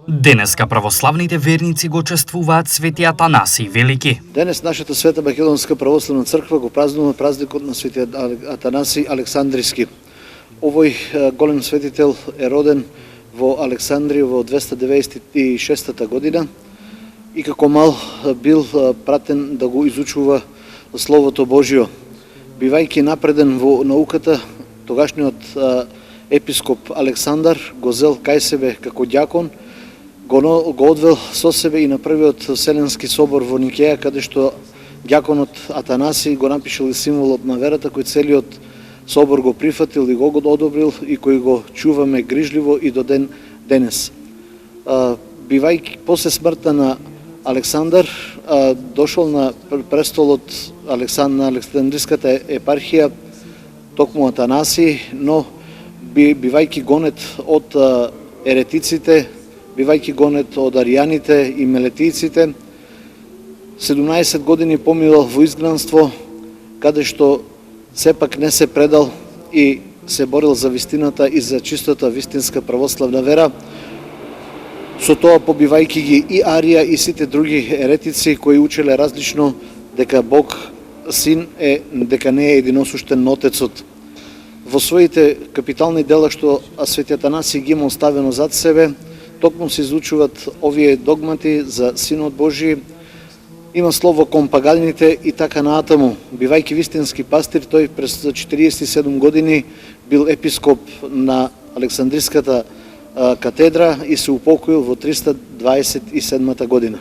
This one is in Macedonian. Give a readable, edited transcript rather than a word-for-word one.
Денеска православните верници го чествуваат Свети Атанасий Велики. Денес нашата Света Македонска православна црква го празнува празникот на Свети Атанасий Александрийски. Овој голем светител е роден во Александрија во 296 година и како мал бил пратен да го изучува Словото Божјо. Бивајќи напреден во науката, тогашниот епископ Александар го зел кај себе како ѓакон, го одвел со себе и на првиот Вселенски собор во Никеја, каде што ѓаконот Атанасий го напишал и символот на верата, кој целиот собор го прифатил и го одобрил и кој го чуваме грижливо и до ден денес. Бивајќи после смртта на Александар, дошол на престолот на Александриската епархија токму Атанасий, но бивајќи гонет од еретиците, бивајќи гонет од аријаните и мелетијците, 17 години поминал во изгнанство, каде што сепак не се предал и се борил за вистината и за чистата вистинска православна вера, со тоа побивајќи ги и Арија и сите други еретици кои учеле различно дека Бог Син е, дека не е единосуштен на Отецот. Во своите капитални дела што Свети Атанасий ги има оставено зад себе, токму се изучуваат овие догмати за Синот Божи, има слово кон паганите и така наатаму. Бивајќи вистински пастир, тој през 47 години бил епископ на Александриската катедра и се упокоил во 327 година.